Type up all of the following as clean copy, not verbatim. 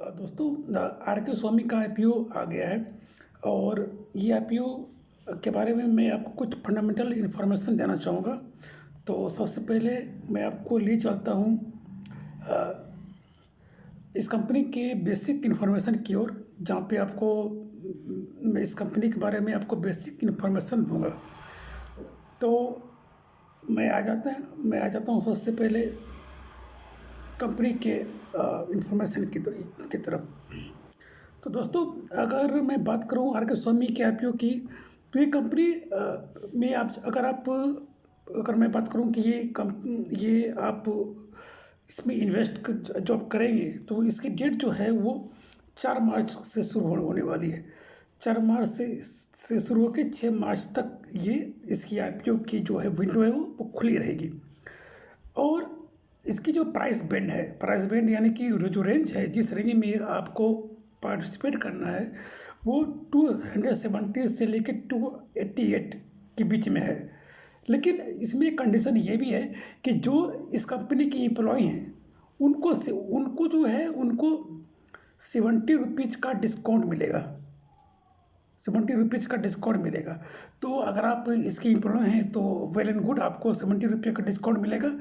दोस्तों, आर के स्वामी का आईपीओ आ गया है। और ये आईपीओ के बारे में मैं आपको कुछ फंडामेंटल इन्फॉर्मेशन देना चाहूँगा। तो सबसे पहले मैं आपको ले चलता हूँ अ, इस कंपनी के बेसिक इन्फॉर्मेशन की ओर, जहाँ पे आपको मैं इस कंपनी के बारे में आपको बेसिक इन्फॉर्मेशन दूंगा। तो मैं आ जाता हूँ सबसे पहले कंपनी के इन्फॉर्मेशन की तरफ। तो दोस्तों, अगर मैं बात करूं आर के स्वामी के आईपीओ की, तो ये कंपनी में आप अगर मैं बात करूं कि ये आप इसमें इन्वेस्ट जब करेंगे, तो इसकी डेट जो है वो 4 मार्च से शुरू होने वाली है। 4 मार्च से शुरू होकर 6 मार्च तक ये इसकी आईपीओ की जो है विंडो है वो खुली रहेगी। और इसकी जो प्राइस बैंड यानी कि जो रेंज है, जिस रेंज में आपको पार्टिसिपेट करना है, वो 270 से लेकर 288 के बीच में है। लेकिन इसमें एक कंडीशन ये भी है कि जो इस कंपनी के एम्प्लॉय हैं, उनको जो है उनको 70 रुपीज़ का डिस्काउंट मिलेगा। 70 रुपीज़ का डिस्काउंट मिलेगा। तो अगर आप इसके एम्प्लॉय हैं तो वेल एंड गुड, आपको 70 रुपये का डिस्काउंट मिलेगा।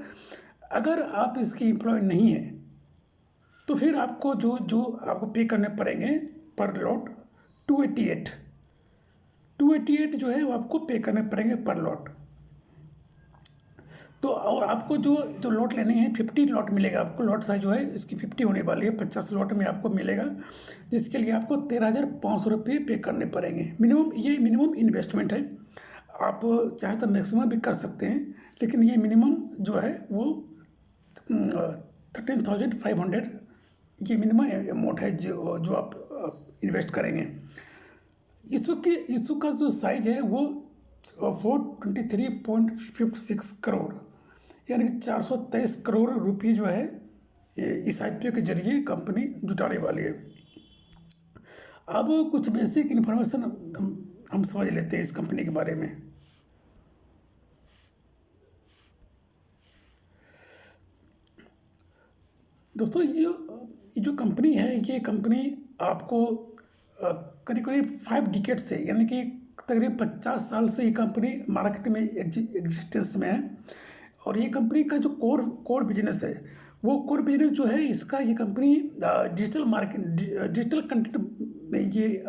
अगर आप इसके एम्प्लॉय नहीं हैं, तो फिर आपको जो जो आपको पे करने पड़ेंगे पर लॉट 288 288 जो है वो आपको पे करने पड़ेंगे पर लॉट। तो और आपको जो जो लॉट लेने हैं, 50 लॉट मिलेगा आपको। लॉट साइज जो है इसकी 50 होने वाली है, 50 लॉट में आपको मिलेगा, जिसके लिए आपको 13,500 रुपये पे करने पड़ेंगे। ये मिनिमम इन्वेस्टमेंट है। आप चाहे तो मैक्सिमम भी कर सकते हैं, लेकिन ये मिनिमम जो है वो 13,500 ये मिनिमम अमाउंट है जो आप इन्वेस्ट करेंगे। इशू का जो साइज है वो 423.56 करोड़, यानी कि 423 करोड़ रुपये जो है इस आईपीओ के जरिए कंपनी जुटाने वाली है। अब कुछ बेसिक इन्फॉर्मेशन हम समझ लेते हैं इस कंपनी के बारे में। दोस्तों, ये जो कंपनी है, ये कंपनी आपको करीब करीब 5 डिकेड से, यानी कि तकरीबन 50 साल से ये कंपनी मार्केट में एग्जिस्टेंस में है। और ये कंपनी का जो कोर बिजनेस है, वो कोर बिजनेस जो है इसका, ये कंपनी डिजिटल कंटेंट में ये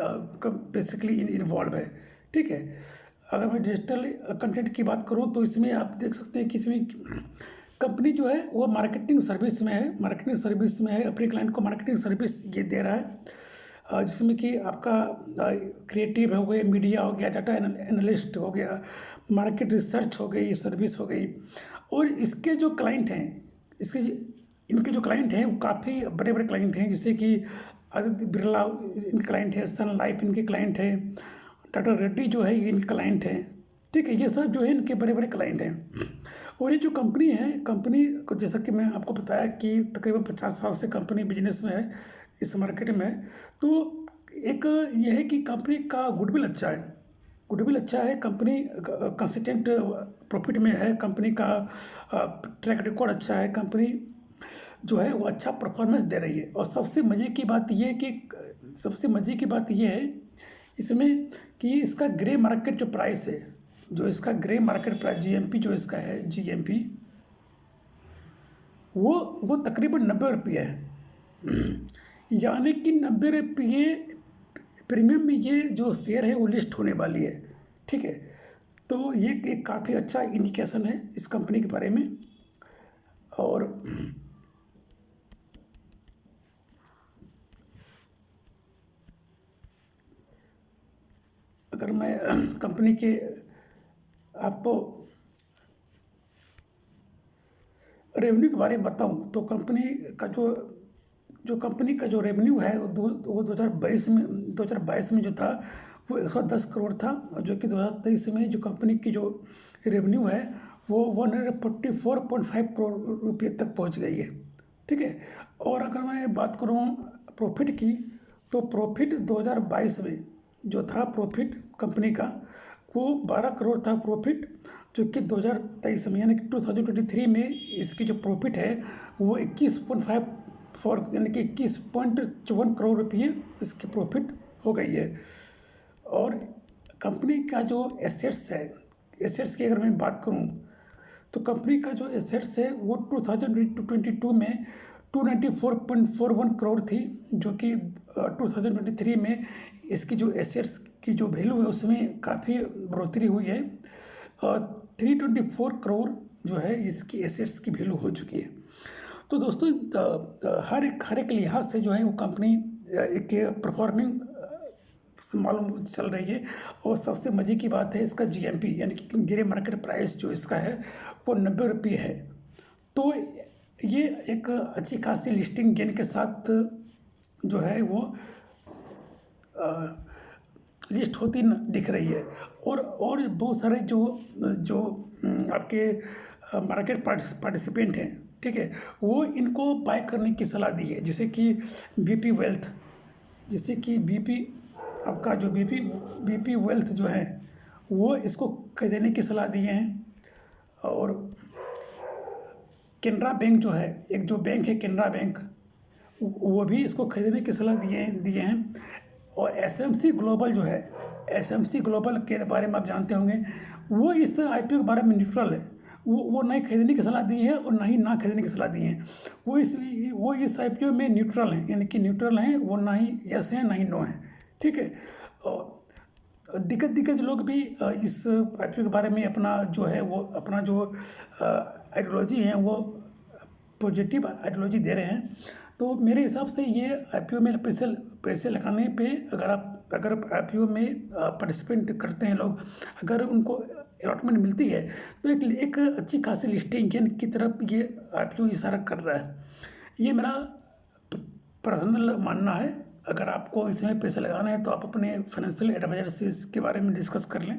बेसिकली इन्वॉल्व है। ठीक है। अगर मैं डिजिटल कंटेंट की बात करूं, तो इसमें आप देख सकते हैं कि इसमें कंपनी जो है वो मार्केटिंग सर्विस में है, अपने क्लाइंट को मार्केटिंग सर्विस ये दे रहा है, जिसमें कि आपका क्रिएटिव हो गए, मीडिया हो गया, डाटा एनालिस्ट हो गया, मार्केट रिसर्च हो गई, सर्विस हो गई। और इसके जो क्लाइंट हैं, इनके जो क्लाइंट हैं वो काफ़ी बड़े बड़े क्लाइंट हैं, जैसे कि आदित्य बिरला इनके क्लाइंट है, सन लाइफ इनके क्लाइंट है, टाटा रेड्डी जो है ये इनके क्लाइंट हैं। ठीक है, ये सब जो है इनके बड़े बड़े क्लाइंट हैं। और ये जो कंपनी को, जैसा कि मैं आपको बताया कि तकरीबन 50 साल से कंपनी बिजनेस में है, इस मार्केट में है। तो एक ये है कि कंपनी का गुडविल अच्छा है, कंपनी कंसिस्टेंट प्रॉफिट में है, कंपनी का ट्रैक रिकॉर्ड अच्छा है, कंपनी जो है वो अच्छा परफॉर्मेंस दे रही है। और सबसे मज़े की बात ये है इसमें कि इसका ग्रे मार्केट जो प्राइस है, जो इसका ग्रे मार्केट प्राइस जीएमपी जो इसका है, जीएमपी वो तकरीबन 90 रुपये है। यानी कि 90 रुपये प्रीमियम में ये जो शेयर है वो लिस्ट होने वाली है। ठीक है। तो ये एक काफ़ी अच्छा इंडिकेशन है इस कंपनी के बारे में। और अगर मैं कंपनी के आपको रेवेन्यू के बारे में बताऊं, तो कंपनी का जो रेवेन्यू है वो 2022 में जो था वो 110 करोड़ था, और जो कि 2023 में जो कंपनी की जो रेवेन्यू है वो 144.5 करोड़ रुपये तक पहुंच गई है। ठीक है। और अगर मैं बात करूं प्रॉफिट की, तो प्रॉफिट 2022 में जो था प्रॉफिट कंपनी का, वो 12 करोड़ था प्रॉफिट, जो कि 2023 में यानी कि 2023 में इसकी जो प्रॉफिट है वो 21.5 4 यानी कि 21.54 करोड़ रुपये इसकी प्रॉफिट हो गई है। और कंपनी का जो एसेट्स है, एसेट्स की अगर मैं बात करूं तो कंपनी का जो एसेट्स है वो 2022 में 294.41 करोड़ थी, जो कि 2023 में इसकी जो एसेट्स की जो वैल्यू है उसमें काफ़ी बढ़ोतरी हुई है और 324 करोड़ जो है इसकी एसेट्स की वैल्यू हो चुकी है। तो दोस्तों हर एक लिहाज से जो है वो कंपनी एक परफॉर्मिंग मालूम चल रही है। और सबसे मज़े की बात है इसका जीएमपी यानी कि ग्रे मार्केट प्राइस जो इसका है वो 90 रुपये है। तो ये एक अच्छी खासी लिस्टिंग गेन के साथ जो है वो लिस्ट होती दिख रही है। और बहुत सारे जो आपके मार्केट पार्टिसिपेंट हैं, ठीक है, वो इनको बाय करने की सलाह दी है। जैसे कि बीपी वेल्थ, आपका जो बीपी वेल्थ जो है वो इसको खरीदने की सलाह दिए हैं। और केनरा बैंक जो है, एक जो बैंक है केनरा बैंक, वो भी इसको खरीदने की सलाह दिए हैं। और एसएमसी ग्लोबल जो है, एसएमसी ग्लोबल के बारे में आप जानते होंगे, वो इस आईपीओ के बारे में न्यूट्रल है। वो नहीं खरीदने की सलाह दी है और ना खरीदने की सलाह दी है। वो इस आईपीओ में न्यूट्रल हैं, यानी कि न्यूट्रल हैं, वो ना ही यस है ना ही नो है, ठीक है। और दिग्गज लोग भी इस आईपीओ के बारे में अपना जो आइडियोलॉजी है वो पॉजिटिव आइडियोलॉजी दे रहे हैं। तो मेरे हिसाब से ये आईपीओ में पैसे लगाने पे अगर आईपीओ में पार्टिसिपेंट करते हैं लोग, अगर उनको अलॉटमेंट मिलती है तो एक अच्छी खासी लिस्टिंग की तरफ ये आईपीओ इशारा कर रहा है। ये मेरा पर्सनल मानना है। अगर आपको इसमें पैसे लगाना है तो आप अपने फाइनेंशियल एडवाइजर से इसके बारे में डिस्कस कर लें।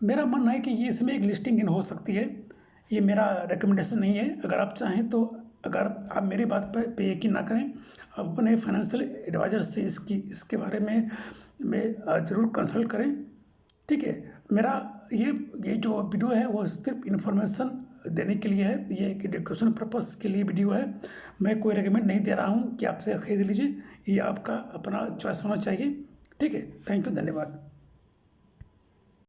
मेरा मानना है कि ये इसमें एक लिस्टिंग इन हो सकती है। ये मेरा रिकमेंडेशन नहीं है। अगर आप चाहें तो अगर आप मेरी बात पे यकीन ना करें, आप अपने फाइनेंशियल एडवाइजर से इसके बारे में ज़रूर कंसल्ट करें, ठीक है। मेरा ये जो वीडियो है वो सिर्फ इन्फॉर्मेशन देने के लिए है, ये एक एजुकेशन पर्पस के लिए वीडियो है। मैं कोई रेकमेंड नहीं दे रहा हूँ कि आपसे खरीद लीजिए, ये आपका अपना चॉइस होना चाहिए, ठीक है। थैंक यू, धन्यवाद।